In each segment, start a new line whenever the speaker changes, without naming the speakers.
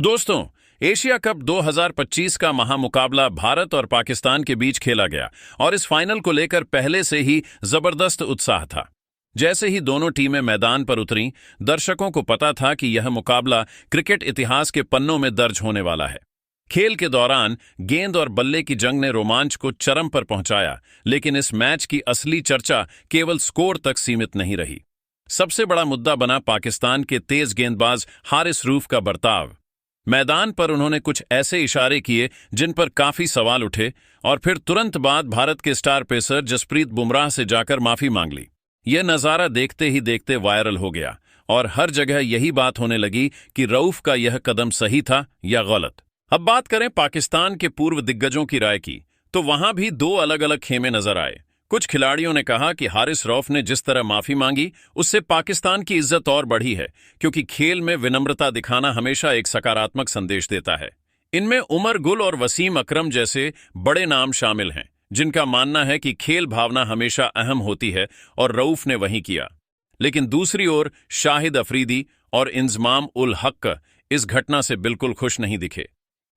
दोस्तों, Asia cup 2025 का महामुकाबला भारत और पाकिस्तान के बीच खेला गया और इस फाइनल को लेकर पहले से ही जबरदस्त उत्साह था। जैसे ही दोनों टीमें मैदान पर उतरीं, दर्शकों को पता था कि यह मुकाबला क्रिकेट इतिहास के पन्नों में दर्ज होने वाला है। खेल के दौरान गेंद और बल्ले की जंग ने रोमांच को चरम पर पहुंचाया, लेकिन इस मैच की असली चर्चा केवल स्कोर तक सीमित नहीं रही। सबसे बड़ा मुद्दा बना पाकिस्तान के तेज गेंदबाज हारिस रऊफ का बर्ताव। मैदान पर उन्होंने कुछ ऐसे इशारे किए जिन पर काफी सवाल उठे और फिर तुरंत बाद भारत के स्टार पेसर जसप्रीत बुमराह से जाकर माफी मांग ली। यह नजारा देखते ही देखते वायरल हो गया और हर जगह यही बात होने लगी कि रऊफ का यह कदम सही था या गलत। अब बात करें पाकिस्तान के पूर्व दिग्गजों की राय की, तो वहां भी दो अलग अलग खेमे नजर आए। कुछ खिलाड़ियों ने कहा कि हारिस रऊफ ने जिस तरह माफी मांगी उससे पाकिस्तान की इज्जत और बढ़ी है, क्योंकि खेल में विनम्रता दिखाना हमेशा एक सकारात्मक संदेश देता है। इनमें उमर गुल और वसीम अकरम जैसे बड़े नाम शामिल हैं, जिनका मानना है कि खेल भावना हमेशा अहम होती है और रऊफ ने वही किया। लेकिन दूसरी ओर शाहिद अफरीदी और इंजमाम उल हक इस घटना से बिल्कुल खुश नहीं दिखे।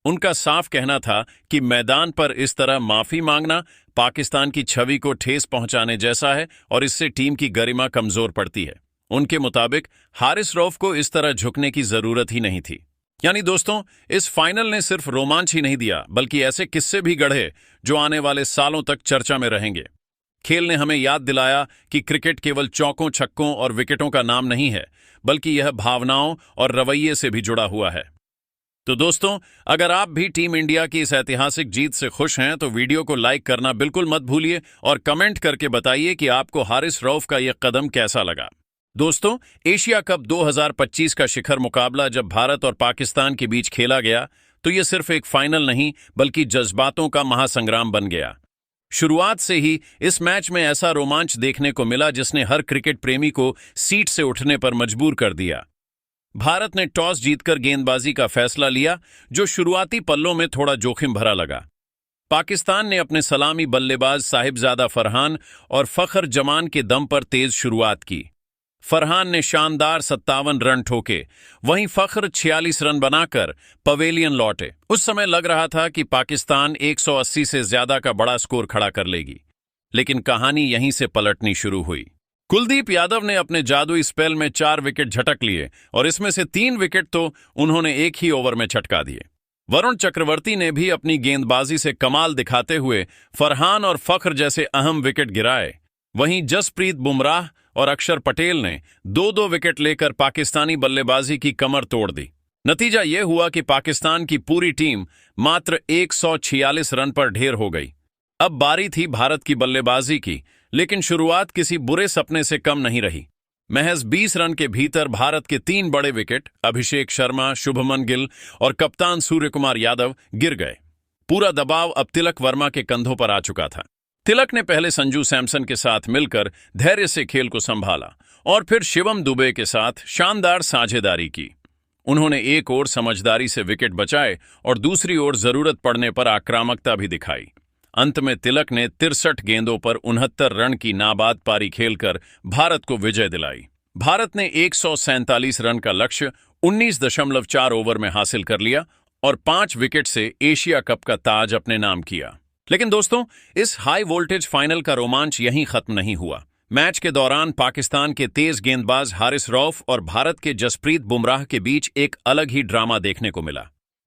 उनका साफ कहना था कि मैदान पर इस तरह माफी मांगना पाकिस्तान की छवि को ठेस पहुंचाने जैसा है और इससे टीम की गरिमा कमजोर पड़ती है। उनके मुताबिक हारिस रऊफ को इस तरह झुकने की जरूरत ही नहीं थी। यानी दोस्तों, इस फाइनल ने सिर्फ रोमांच ही नहीं दिया, बल्कि ऐसे किस्से भी गढ़े जो आने वाले सालों तक चर्चा में रहेंगे। खेल ने हमें याद दिलाया कि क्रिकेट केवल चौकों, छक्कों और विकेटों का नाम नहीं है, बल्कि यह भावनाओं और रवैये से भी जुड़ा हुआ है। तो दोस्तों, अगर आप भी टीम इंडिया की इस ऐतिहासिक जीत से खुश हैं तो वीडियो को लाइक करना बिल्कुल मत भूलिए और कमेंट करके बताइए कि आपको हारिस रऊफ का यह कदम कैसा लगा। दोस्तों, एशिया कप 2025 का शिखर मुकाबला जब भारत और पाकिस्तान के बीच खेला गया तो यह सिर्फ एक फाइनल नहीं, बल्कि जज्बातों का महासंग्राम बन गया। शुरुआत से ही इस मैच में ऐसा रोमांच देखने को मिला जिसने हर क्रिकेट प्रेमी को सीट से उठने पर मजबूर कर दिया। भारत ने टॉस जीतकर गेंदबाजी का फैसला लिया, जो शुरुआती पल्लों में थोड़ा जोखिम भरा लगा। पाकिस्तान ने अपने सलामी बल्लेबाज साहिबजादा फरहान और फखर जमान के दम पर तेज शुरुआत की। फरहान ने शानदार 57 रन ठोके, वहीं फखर 46 रन बनाकर पवेलियन लौटे। उस समय लग रहा था कि पाकिस्तान 180 से ज्यादा का बड़ा स्कोर खड़ा कर लेगी, लेकिन कहानी यहीं से पलटनी शुरू हुई। कुलदीप यादव ने अपने जादुई स्पेल में 4 विकेट झटक लिए और इसमें से 3 विकेट तो उन्होंने एक ही ओवर में छटका दिए। वरुण चक्रवर्ती ने भी अपनी गेंदबाजी से कमाल दिखाते हुए फरहान और फखर जैसे अहम विकेट गिराए। वहीं जसप्रीत बुमराह और अक्षर पटेल ने 2-2 विकेट लेकर पाकिस्तानी बल्लेबाजी की कमर तोड़ दी। नतीजा यह हुआ कि पाकिस्तान की पूरी टीम मात्र 146 रन पर ढेर हो गई। अब बारी थी भारत की बल्लेबाजी की, लेकिन शुरुआत किसी बुरे सपने से कम नहीं रही। महज 20 रन के भीतर भारत के 3 बड़े विकेट अभिषेक शर्मा, शुभमन गिल और कप्तान सूर्यकुमार यादव गिर गए। पूरा दबाव अब तिलक वर्मा के कंधों पर आ चुका था। तिलक ने पहले संजू सैमसन के साथ मिलकर धैर्य से खेल को संभाला और फिर शिवम दुबे के साथ शानदार साझेदारी की। उन्होंने एक ओर समझदारी से विकेट बचाए और दूसरी ओर जरूरत पड़ने पर आक्रामकता भी दिखाई। अंत में तिलक ने 63 गेंदों पर 69 रन की नाबाद पारी खेलकर भारत को विजय दिलाई। भारत ने 147 रन का लक्ष्य 19.4 ओवर में हासिल कर लिया और 5 विकेट से एशिया कप का ताज अपने नाम किया। लेकिन दोस्तों, इस हाई वोल्टेज फाइनल का रोमांच यहीं खत्म नहीं हुआ। मैच के दौरान पाकिस्तान के तेज गेंदबाज हारिस रऊफ और भारत के जसप्रीत बुमराह के बीच एक अलग ही ड्रामा देखने को मिला।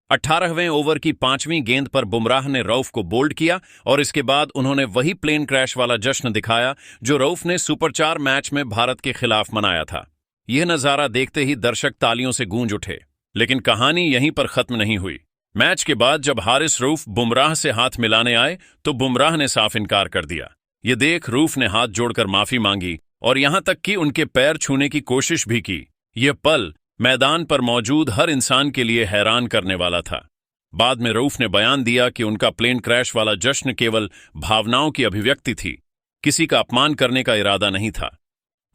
18वें ओवर की 5वीं गेंद पर बुमराह ने रऊफ को बोल्ड किया और इसके बाद उन्होंने वही प्लेन क्रैश वाला जश्न दिखाया जो रऊफ ने सुपर 4 मैच में भारत के खिलाफ मनाया था। यह नजारा देखते ही दर्शक तालियों से गूंज उठे। लेकिन कहानी यहीं पर खत्म नहीं हुई। मैच के बाद जब हारिस रऊफ बुमराह से हाथ मिलाने आए तो बुमराह ने साफ इनकार कर दिया। ये देख रऊफ ने हाथ जोड़कर माफी मांगी और यहां तक कि उनके पैर छूने की कोशिश भी की। यह पल मैदान पर मौजूद हर इंसान के लिए हैरान करने वाला था। बाद में रऊफ ने बयान दिया कि उनका प्लेन क्रैश वाला जश्न केवल भावनाओं की अभिव्यक्ति थी, किसी का अपमान करने का इरादा नहीं था।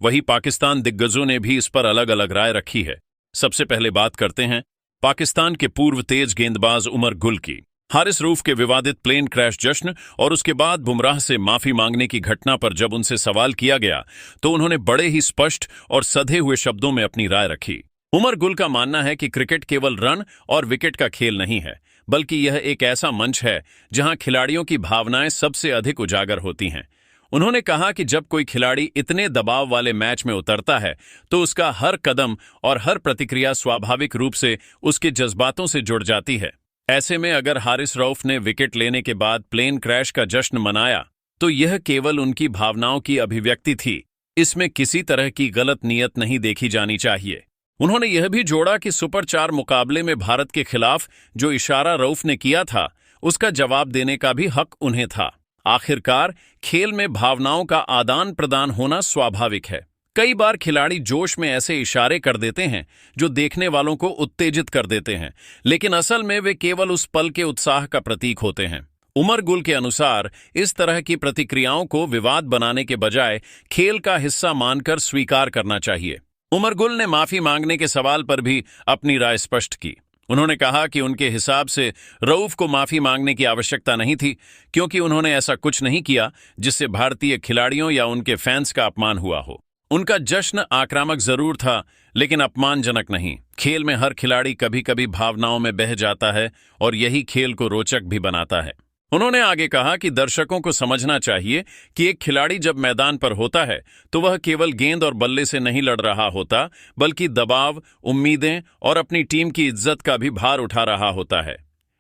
वहीं पाकिस्तान दिग्गजों ने भी इस पर अलग अलग राय रखी है। सबसे पहले बात करते हैं पाकिस्तान के पूर्व तेज गेंदबाज उमर गुल की। हारिस रऊफ के विवादित प्लेन क्रैश जश्न और उसके बाद बुमराह से माफी मांगने की घटना पर जब उनसे सवाल किया गया तो उन्होंने बड़े ही स्पष्ट और सधे हुए शब्दों में अपनी राय रखी। उमर गुल का मानना है कि क्रिकेट केवल रन और विकेट का खेल नहीं है, बल्कि यह एक ऐसा मंच है जहां खिलाड़ियों की भावनाएं सबसे अधिक उजागर होती हैं। उन्होंने कहा कि जब कोई खिलाड़ी इतने दबाव वाले मैच में उतरता है तो उसका हर कदम और हर प्रतिक्रिया स्वाभाविक रूप से उसके जज्बातों से जुड़ जाती है। ऐसे में अगर हारिस रऊफ ने विकेट लेने के बाद प्लेन क्रैश का जश्न मनाया तो यह केवल उनकी भावनाओं की अभिव्यक्ति थी। इसमें किसी तरह की गलत नीयत नहीं देखी जानी चाहिए। उन्होंने यह भी जोड़ा कि सुपर 4 मुकाबले में भारत के खिलाफ जो इशारा रऊफ ने किया था उसका जवाब देने का भी हक उन्हें था। आखिरकार खेल में भावनाओं का आदान प्रदान होना स्वाभाविक है। कई बार खिलाड़ी जोश में ऐसे इशारे कर देते हैं जो देखने वालों को उत्तेजित कर देते हैं, लेकिन असल में वे केवल उस पल के उत्साह का प्रतीक होते हैं। उमर गुल के अनुसार इस तरह की प्रतिक्रियाओं को विवाद बनाने के बजाय खेल का हिस्सा मानकर स्वीकार करना चाहिए। उमर गुल ने माफी मांगने के सवाल पर भी अपनी राय स्पष्ट की। उन्होंने कहा कि उनके हिसाब से रऊफ को माफी मांगने की आवश्यकता नहीं थी, क्योंकि उन्होंने ऐसा कुछ नहीं किया जिससे भारतीय खिलाड़ियों या उनके फैंस का अपमान हुआ हो। उनका जश्न आक्रामक जरूर था, लेकिन अपमानजनक नहीं। खेल में हर खिलाड़ी कभी कभी भावनाओं में बह जाता है और यही खेल को रोचक भी बनाता है। उन्होंने आगे कहा कि दर्शकों को समझना चाहिए कि एक खिलाड़ी जब मैदान पर होता है तो वह केवल गेंद और बल्ले से नहीं लड़ रहा होता, बल्कि दबाव, उम्मीदें और अपनी टीम की इज्जत का भी भार उठा रहा होता है।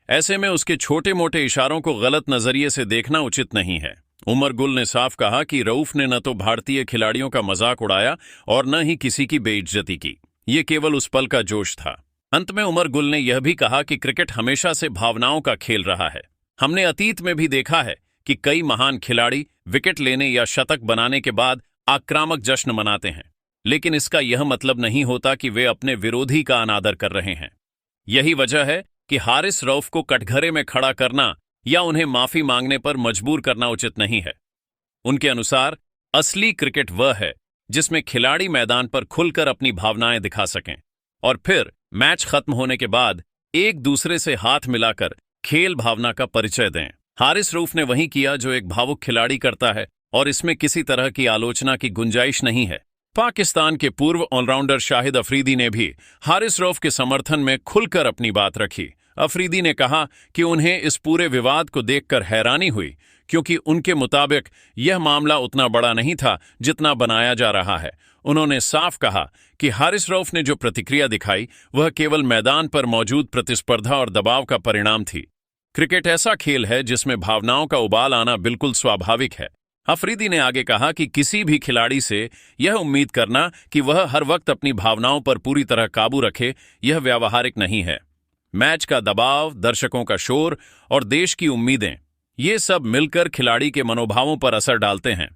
ऐसे में उसके छोटे मोटे इशारों को गलत नजरिए से देखना उचित नहीं है। उमर गुल ने साफ कहा कि रऊफ ने न तो भारतीय खिलाड़ियों का मजाक उड़ाया और न ही किसी की बेइज्जती की। ये केवल उस पल का जोश था। अंत में उमर गुल ने यह भी कहा कि क्रिकेट हमेशा से भावनाओं का खेल रहा है। हमने अतीत में भी देखा है कि कई महान खिलाड़ी विकेट लेने या शतक बनाने के बाद आक्रामक जश्न मनाते हैं, लेकिन इसका यह मतलब नहीं होता कि वे अपने विरोधी का अनादर कर रहे हैं। यही वजह है कि हारिस रऊफ को कटघरे में खड़ा करना या उन्हें माफी मांगने पर मजबूर करना उचित नहीं है। उनके अनुसार असली क्रिकेट वह है जिसमें खिलाड़ी मैदान पर खुलकर अपनी भावनाएं दिखा सकें और फिर मैच खत्म होने के बाद एक दूसरे से हाथ मिलाकर खेल भावना का परिचय दें। हारिस रऊफ ने वही किया जो एक भावुक खिलाड़ी करता है और इसमें किसी तरह की आलोचना की गुंजाइश नहीं है। पाकिस्तान के पूर्व ऑलराउंडर शाहिद अफरीदी ने भी हारिस रऊफ के समर्थन में खुलकर अपनी बात रखी। अफरीदी ने कहा कि उन्हें इस पूरे विवाद को देखकर हैरानी हुई, क्योंकि उनके मुताबिक यह मामला उतना बड़ा नहीं था जितना बनाया जा रहा है। उन्होंने साफ कहा कि हारिस रऊफ ने जो प्रतिक्रिया दिखाई वह केवल मैदान पर मौजूद प्रतिस्पर्धा और दबाव का परिणाम थी। क्रिकेट ऐसा खेल है जिसमें भावनाओं का उबाल आना बिल्कुल स्वाभाविक है। अफरीदी ने आगे कहा कि किसी भी खिलाड़ी से यह उम्मीद करना कि वह हर वक्त अपनी भावनाओं पर पूरी तरह काबू रखे, यह व्यावहारिक नहीं है। मैच का दबाव, दर्शकों का शोर और देश की उम्मीदें, ये सब मिलकर खिलाड़ी के मनोभावों पर असर डालते हैं।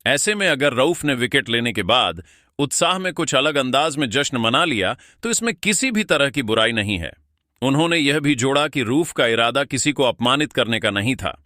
ऐसे में अगर रऊफ ने विकेट लेने के बाद उत्साह में कुछ अलग अंदाज में जश्न मना लिया तो इसमें किसी भी तरह की बुराई नहीं है। उन्होंने यह भी जोड़ा कि रऊफ का इरादा किसी को अपमानित करने का नहीं था।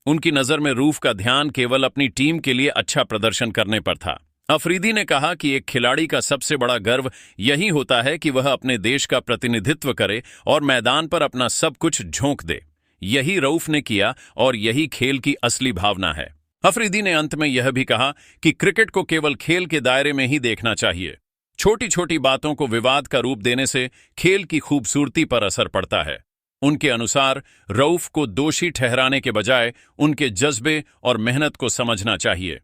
उनकी नजर में रऊफ का ध्यान केवल अपनी टीम के लिए अच्छा प्रदर्शन करने पर था। अफरीदी ने कहा कि एक खिलाड़ी का सबसे बड़ा गर्व यही होता है कि वह अपने देश का प्रतिनिधित्व करे और मैदान पर अपना सब कुछ झोंक दे। यही रऊफ ने किया और यही खेल की असली भावना है। अफरीदी ने अंत में यह भी कहा कि क्रिकेट को केवल खेल के दायरे में ही देखना चाहिए। छोटी छोटी बातों को विवाद का रूप देने से खेल की खूबसूरती पर असर पड़ता है। उनके अनुसार रऊफ को दोषी ठहराने के बजाय उनके जज्बे और मेहनत को समझना चाहिए।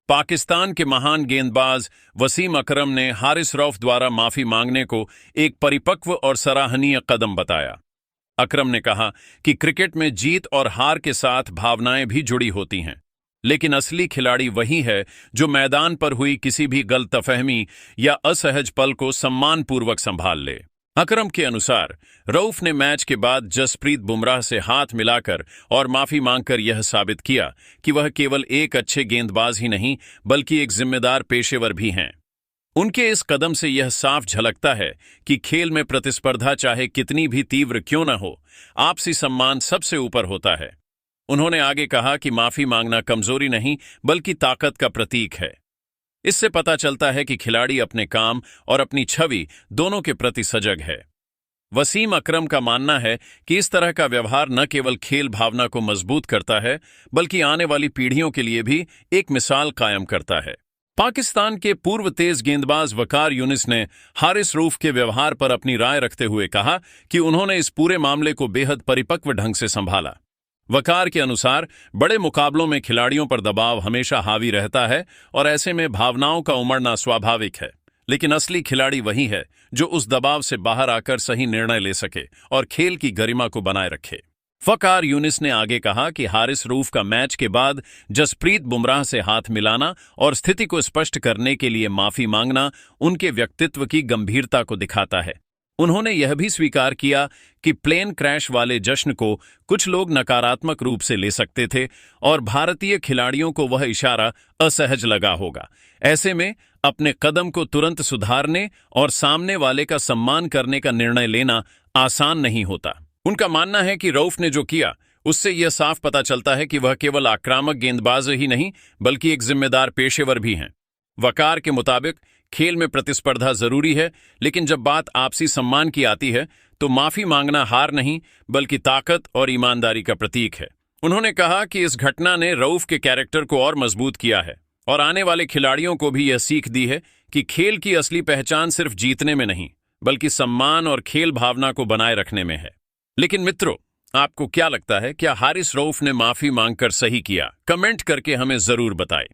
पाकिस्तान के महान गेंदबाज वसीम अकरम ने हारिस रऊफ द्वारा माफी मांगने को एक परिपक्व और सराहनीय कदम बताया। अकरम ने कहा कि क्रिकेट में जीत और हार के साथ भावनाएं भी जुड़ी होती हैं, लेकिन असली खिलाड़ी वही है जो मैदान पर हुई किसी भी गलतफहमी या असहज पल को सम्मानपूर्वक संभाल ले। अकरम के अनुसार रऊफ ने मैच के बाद जसप्रीत बुमराह से हाथ मिलाकर और माफी मांगकर यह साबित किया कि वह केवल एक अच्छे गेंदबाज ही नहीं बल्कि एक जिम्मेदार पेशेवर भी हैं। उनके इस कदम से यह साफ झलकता है कि खेल में प्रतिस्पर्धा चाहे कितनी भी तीव्र क्यों न हो, आपसी सम्मान सबसे ऊपर होता है। उन्होंने आगे कहा कि माफी मांगना कमजोरी नहीं बल्कि ताकत का प्रतीक है। इससे पता चलता है कि खिलाड़ी अपने काम और अपनी छवि दोनों के प्रति सजग है। वसीम अकरम का मानना है कि इस तरह का व्यवहार न केवल खेल भावना को मजबूत करता है बल्कि आने वाली पीढ़ियों के लिए भी एक मिसाल कायम करता है। पाकिस्तान के पूर्व तेज गेंदबाज वकार यूनिस ने हारिस रऊफ के व्यवहार पर अपनी राय रखते हुए कहा कि उन्होंने इस पूरे मामले को बेहद परिपक्व ढंग से संभाला। वकार के अनुसार बड़े मुकाबलों में खिलाड़ियों पर दबाव हमेशा हावी रहता है और ऐसे में भावनाओं का उमड़ना स्वाभाविक है, लेकिन असली खिलाड़ी वही है जो उस दबाव से बाहर आकर सही निर्णय ले सके और खेल की गरिमा को बनाए रखे। वकार यूनिस ने आगे कहा कि हारिस रऊफ का मैच के बाद जसप्रीत बुमराह से हाथ मिलाना और स्थिति को स्पष्ट करने के लिए माफी मांगना उनके व्यक्तित्व की गंभीरता को दिखाता है। उन्होंने यह भी स्वीकार किया कि प्लेन क्रैश वाले जश्न को कुछ लोग नकारात्मक रूप से ले सकते थे और भारतीय खिलाड़ियों को वह इशारा असहज लगा होगा। ऐसे में अपने कदम को तुरंत सुधारने और सामने वाले का सम्मान करने का निर्णय लेना आसान नहीं होता। उनका मानना है कि रऊफ ने जो किया उससे यह साफ पता चलता है कि वह केवल आक्रामक गेंदबाज ही नहीं बल्कि एक जिम्मेदार पेशेवर भी हैं। वकार के मुताबिक खेल में प्रतिस्पर्धा जरूरी है, लेकिन जब बात आपसी सम्मान की आती है तो माफी मांगना हार नहीं बल्कि ताकत और ईमानदारी का प्रतीक है। उन्होंने कहा कि इस घटना ने रऊफ के कैरेक्टर को और मजबूत किया है और आने वाले खिलाड़ियों को भी यह सीख दी है कि खेल की असली पहचान सिर्फ जीतने में नहीं बल्कि सम्मान और खेल भावना को बनाए रखने में है। लेकिन मित्रों, आपको क्या लगता है, क्या हारिस रऊफ ने माफी मांगकर सही किया? कमेंट करके हमें जरूर बताएं।